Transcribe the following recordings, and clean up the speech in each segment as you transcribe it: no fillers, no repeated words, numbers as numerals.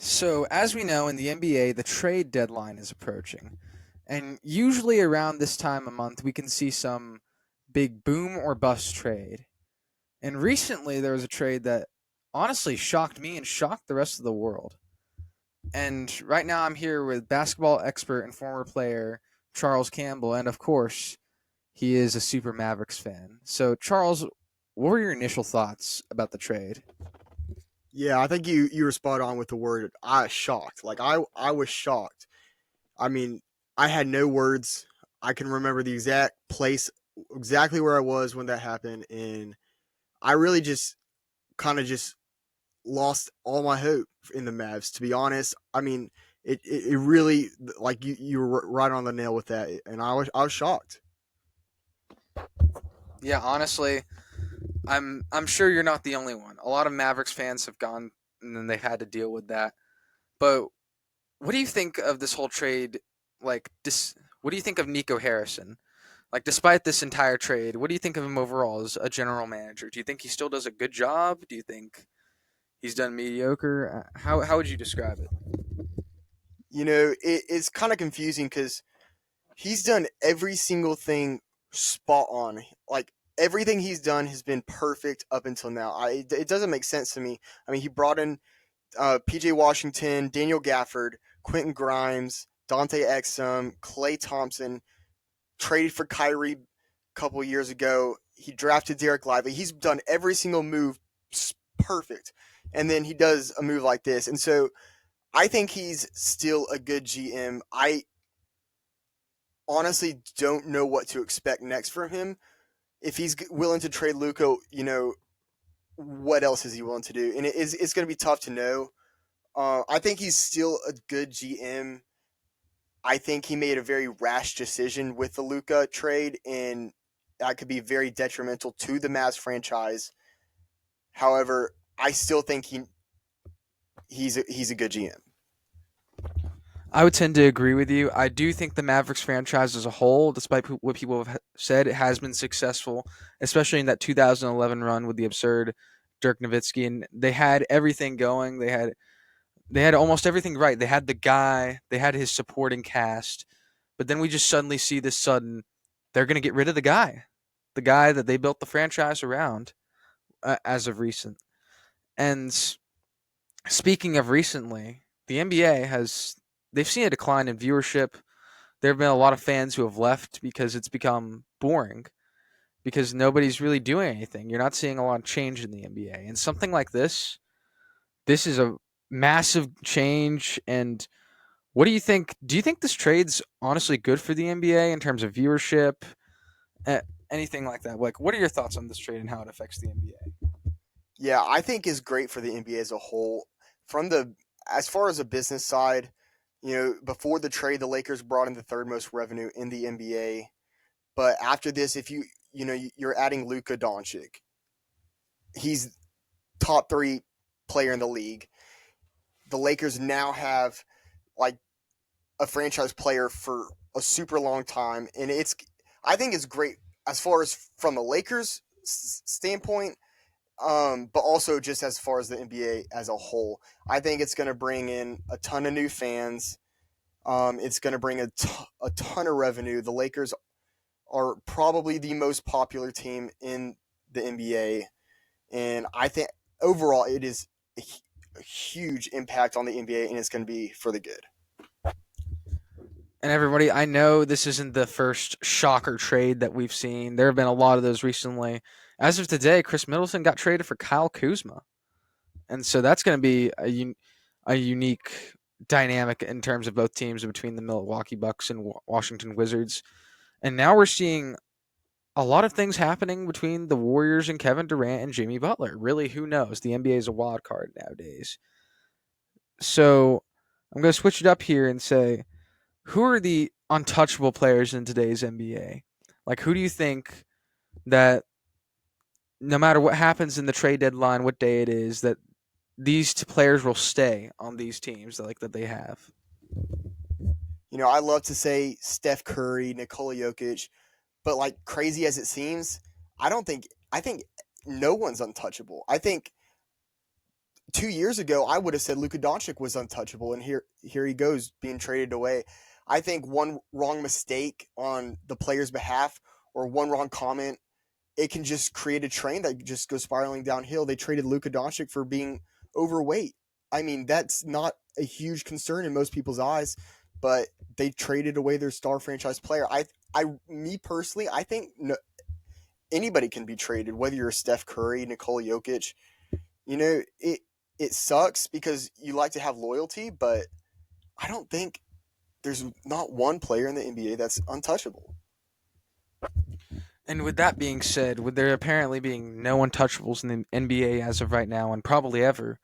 So, as we know in the NBA, the trade deadline is approaching. And usually around this time of month, we can see some big boom or bust trade. And recently, there was a trade that honestly shocked me and shocked the rest of the world. And right now, I'm here with basketball expert and former player Charles Campbell. And of course, he is a Super Mavericks fan. So, Charles, what were your initial thoughts about the trade? Yeah, I think you were spot on with the word. I shocked. I was shocked. I mean, I had no words. I can remember the exact place, exactly where I was when that happened, and I really just kind of just lost all my hope in the Mavs. To be honest, I mean, it really like you were right on the nail with that, and I was shocked. Yeah, honestly, I'm sure you're not the only one. A lot of Mavericks fans have gone and then they had to deal with that. But what do you think of this whole trade? What do you think of Nico Harrison? Like, despite this entire trade, what do you think of him overall as a general manager? Do you think he still does a good job? Do you think he's done mediocre? How would you describe it? It's kind of confusing because he's done every single thing spot on. Like everything he's done has been perfect up until now. It doesn't make sense to me. I mean, he brought in PJ Washington, Daniel Gafford, Quentin Grimes, Dante Exum, Clay Thompson, traded for Kyrie a couple years ago. He drafted Derek Lively. He's done every single move perfect. And then he does a move like this. And so I think he's still a good GM. I honestly don't know what to expect next from him. If he's willing to trade Luka, what else is he willing to do? And it's going to be tough to know. I think he's still a good GM. I think he made a very rash decision with the Luka trade, and that could be very detrimental to the Mavs franchise. However, I still think he's a good GM. I would tend to agree with you. I do think the Mavericks franchise as a whole, despite what people have said, it has been successful, especially in that 2011 run with the absurd Dirk Nowitzki, and they had everything going. They had almost everything right. They had the guy, they had his supporting cast, but then we just suddenly see this sudden they're going to get rid of the guy that they built the franchise around as of recent. And speaking of recently, the NBA has they've seen a decline in viewership. There have been a lot of fans who have left because it's become boring because nobody's really doing anything. You're not seeing a lot of change in the NBA. And something like this is a massive change. And what do you think? Do you think this trade's honestly good for the NBA in terms of viewership? Anything like that? Like, what are your thoughts on this trade and how it affects the NBA? Yeah, I think is great for the NBA as a whole. From the As far as the business side, before the trade, the Lakers brought in the third most revenue in the NBA. But after this, if you're adding Luka Doncic, he's top three player in the league. The Lakers now have like a franchise player for a super long time, and I think it's great as far as from the Lakers standpoint, but also just as far as the NBA as a whole. I think it's going to bring in a ton of new fans. It's going to bring a ton of revenue. The Lakers are probably the most popular team in the NBA, and I think overall it is a huge impact on the NBA, and it's going to be for the good. And everybody, I know this isn't the first shocker trade that we've seen. There have been a lot of those recently. As of today, Chris Middleton got traded for Kyle Kuzma, and so that's going to be a unique dynamic in terms of both teams between the Milwaukee Bucks and Washington Wizards. And now we're seeing a lot of things happening between the Warriors and Kevin Durant and Jimmy Butler. Really, who knows? The NBA is a wild card nowadays. So I'm going to switch it up here and say, who are the untouchable players in today's NBA? Like, who do you think that no matter what happens in the trade deadline, what day it is, that these players will stay on these teams that they have? I love to say Steph Curry, Nikola Jokic, but like crazy as it seems, I don't think I think no one's untouchable. I think 2 years ago, I would have said Luka Doncic was untouchable, and here he goes being traded away. I think one wrong mistake on the player's behalf or one wrong comment, it can just create a train that just goes spiraling downhill. They traded Luka Doncic for being overweight. I mean, that's not a huge concern in most people's eyes, but they traded away their star franchise player. Me personally, I think no, anybody can be traded, whether you're Steph Curry, Nikola Jokic. It sucks because you like to have loyalty, but I don't think there's not one player in the NBA that's untouchable. And with that being said, with there apparently being no untouchables in the NBA as of right now and probably ever,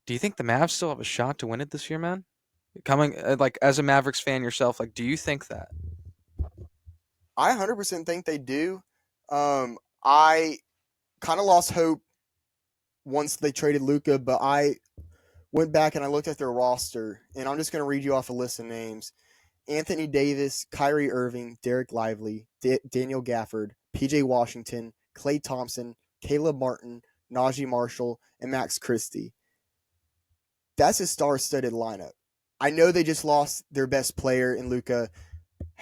do you think the Mavs still have a shot to win it this year, man? Coming like as a Mavericks fan yourself, like do you think that? I 100% think they do. I kind of lost hope once they traded Luka, but I went back and I looked at their roster, and I'm just going to read you off a list of names: Anthony Davis, Kyrie Irving, Derek Lively, Daniel Gafford, PJ Washington, Klay Thompson, Caleb Martin, Najee Marshall, and Max Christie. That's a star-studded lineup. I know they just lost their best player in Luka,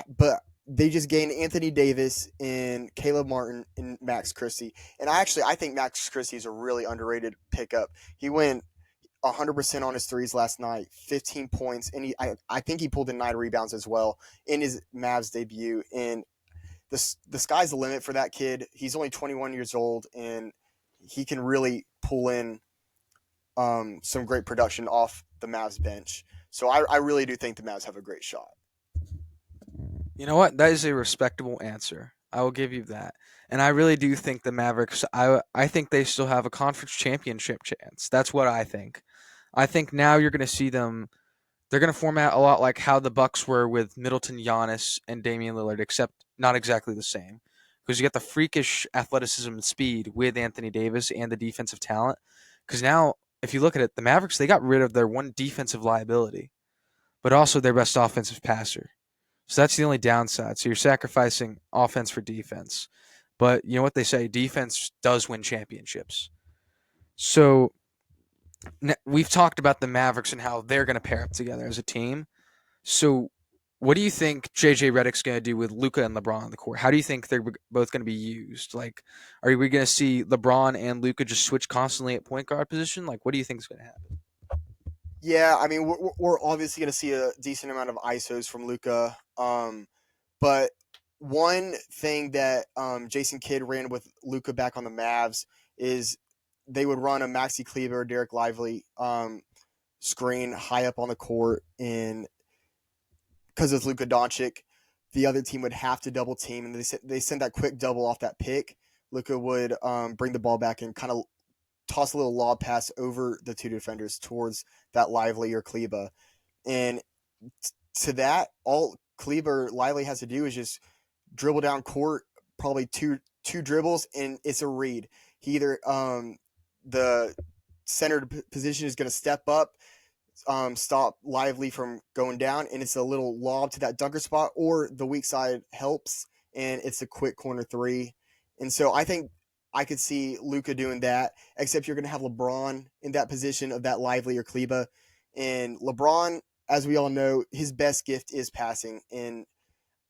but they just gained Anthony Davis and Caleb Martin and Max Christie. And I think Max Christie is a really underrated pickup. He went 100% on his threes last night, 15 points, and I think he pulled in 9 rebounds as well in his Mavs debut. And the sky's the limit for that kid. He's only 21 years old, and he can really pull in some great production off the Mavs bench. So I really do think the Mavs have a great shot. You know what? That is a respectable answer. I will give you that. And I really do think the Mavericks I think they still have a conference championship chance. That's what I think. I think now you're going to see them they're going to format a lot like how the Bucks were with Middleton, Giannis, and Damian Lillard, except not exactly the same. Because you get the freakish athleticism and speed with Anthony Davis and the defensive talent. Because now, if you look at it, the Mavericks they got rid of their one defensive liability, but also their best offensive passer. So that's the only downside. So you're sacrificing offense for defense. But you know what they say, defense does win championships. So we've talked about the Mavericks and how they're going to pair up together as a team. So what do you think JJ Redick's going to do with Luka and LeBron on the court? How do you think they're both going to be used? Like, are we going to see LeBron and Luka just switch constantly at point guard position? Like, what do you think is going to happen? Yeah, I mean, we're obviously going to see a decent amount of ISOs from Luka. But one thing that Jason Kidd ran with Luka back on the Mavs is they would run a Maxi Kleber or Derek Lively screen high up on the court, and because of Luka Doncic, the other team would have to double team, and they sent that quick double off that pick. Luka would bring the ball back and kind of toss a little lob pass over the two defenders towards that Lively or Kleba. And to that, all Kleber Lively has to do is just dribble down court, probably two dribbles, and it's a read. He either the centered position is going to step up, stop Lively from going down, and it's a little lob to that dunker spot, or the weak side helps, and it's a quick corner three. And so I think I could see Luka doing that, except you're going to have LeBron in that position of that Lively or Kleba. And LeBron, as we all know, his best gift is passing. And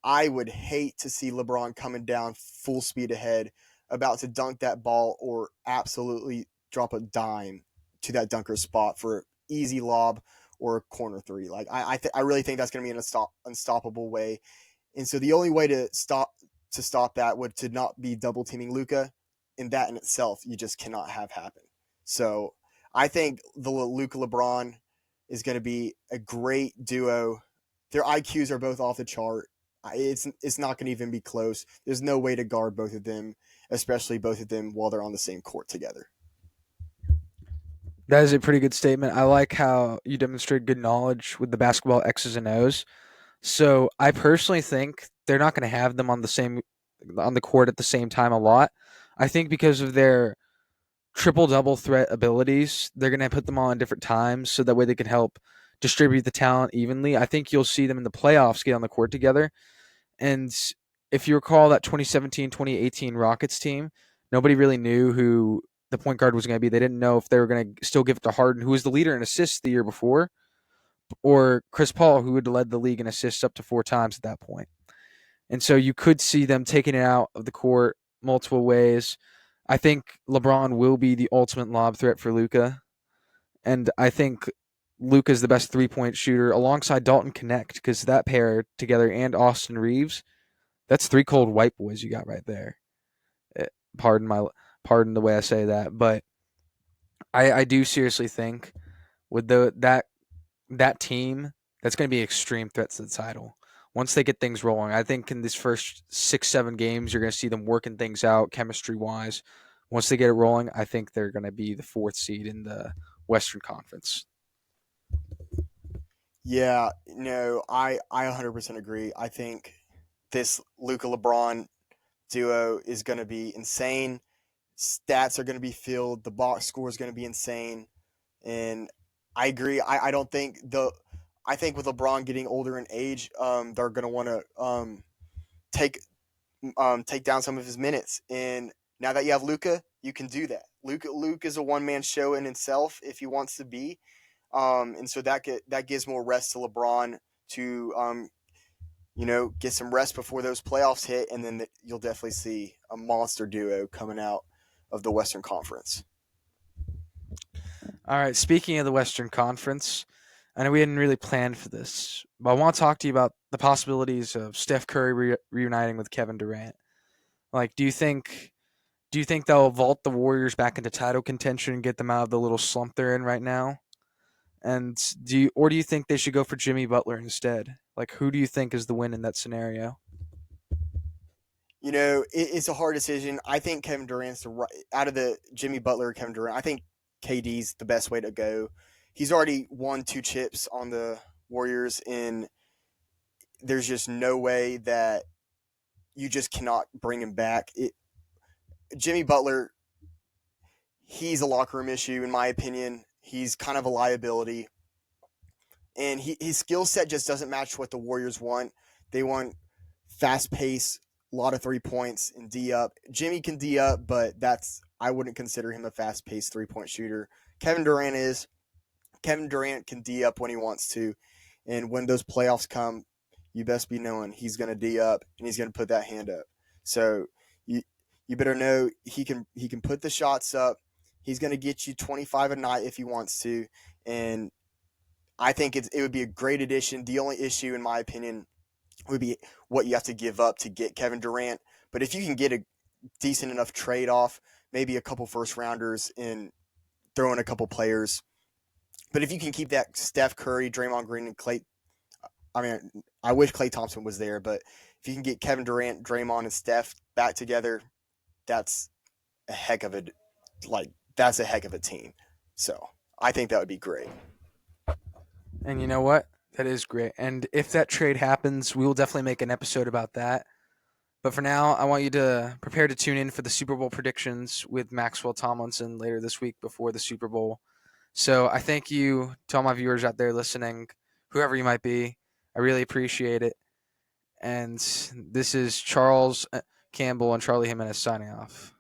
I would hate to see LeBron coming down full speed ahead, about to dunk that ball or absolutely drop a dime to that dunker spot for easy lob or a corner three. Like I really think that's going to be an unstoppable way. And so the only way to stop that would to not be double teaming Luka, and that in itself you just cannot have happen. So I think the Luka LeBron is going to be a great duo. Their IQs are both off the chart. It's not going to even be close. There's no way to guard both of them, especially both of them while they're on the same court together. That is a pretty good statement. I like how you demonstrate good knowledge with the basketball X's and O's. So I personally think they're not going to have them on the court at the same time a lot. I think because of their triple double threat abilities, they're going to put them on different times so that way they can help distribute the talent evenly. I think you'll see them in the playoffs get on the court together. And if you recall that 2017-2018 Rockets team, nobody really knew who the point guard was going to be. They didn't know if they were going to still give it to Harden, who was the leader in assists the year before, or Chris Paul, who had led the league in assists up to 4 times at that point. And so you could see them taking it out of the court multiple ways. I think LeBron will be the ultimate lob threat for Luka, and I think Luka is the best 3-point shooter alongside Dalton Connect, because that pair together and Austin Reeves, that's 3 cold white boys you got right there. Eh, Pardon my pardon the way I say that, but I do seriously think with that team, that's going to be extreme threats to the title. Once they get things rolling, I think in these first 6-7 games, you're going to see them working things out chemistry wise. Once they get it rolling, I think they're going to be the 4th seed in the Western Conference. Yeah, no, I 100% agree. I think this Luka LeBron duo is going to be insane. Stats are going to be filled. The box score is going to be insane. And I agree. I don't think I think with LeBron getting older in age, they're going to want to take take down some of his minutes. And now that you have Luka, you can do that. Luke is a one man show in himself if he wants to be. And so that gives more rest to LeBron to get some rest before those playoffs hit, and then you'll definitely see a monster duo coming out of the Western Conference. All right, speaking of the Western Conference, I know we hadn't really planned for this, but I want to talk to you about the possibilities of Steph Curry reuniting with Kevin Durant. Like, do you think they'll vault the Warriors back into title contention and get them out of the little slump they're in right now? And do you think they should go for Jimmy Butler instead? Like, who do you think is the win in that scenario? It's a hard decision. I think Kevin Durant's the right out of the Jimmy Butler, Kevin Durant. I think KD's the best way to go. He's already won 2 chips on the Warriors, and there's just no way that you just cannot bring him back. Jimmy Butler, he's a locker room issue in my opinion. He's kind of a liability, and his skill set just doesn't match what the Warriors want. They want fast pace, a lot of 3 points, and D up. Jimmy can D up, but I wouldn't consider him a fast paced 3 point shooter. Kevin Durant is. Kevin Durant can D up when he wants to, and when those playoffs come, you best be knowing he's going to D up and he's going to put that hand up. So you you better know he can put the shots up. He's going to get you 25 a night if he wants to, and I think it would be a great addition. The only issue, in my opinion, would be what you have to give up to get Kevin Durant. But if you can get a decent enough trade off, maybe a couple first rounders and throw in a couple players. But if you can keep that Steph Curry, Draymond Green, and Clay, I mean, I wish Clay Thompson was there, but if you can get Kevin Durant, Draymond, and Steph back together, that's a heck of a that's a heck of a team. So I think that would be great. And you know what? That is great. And if that trade happens, we will definitely make an episode about that. But for now, I want you to prepare to tune in for the Super Bowl predictions with Maxwell Tomlinson later this week before the Super Bowl. So I thank you to all my viewers out there listening, whoever you might be. I really appreciate it. And this is Charles Campbell and Charlie Jimenez signing off.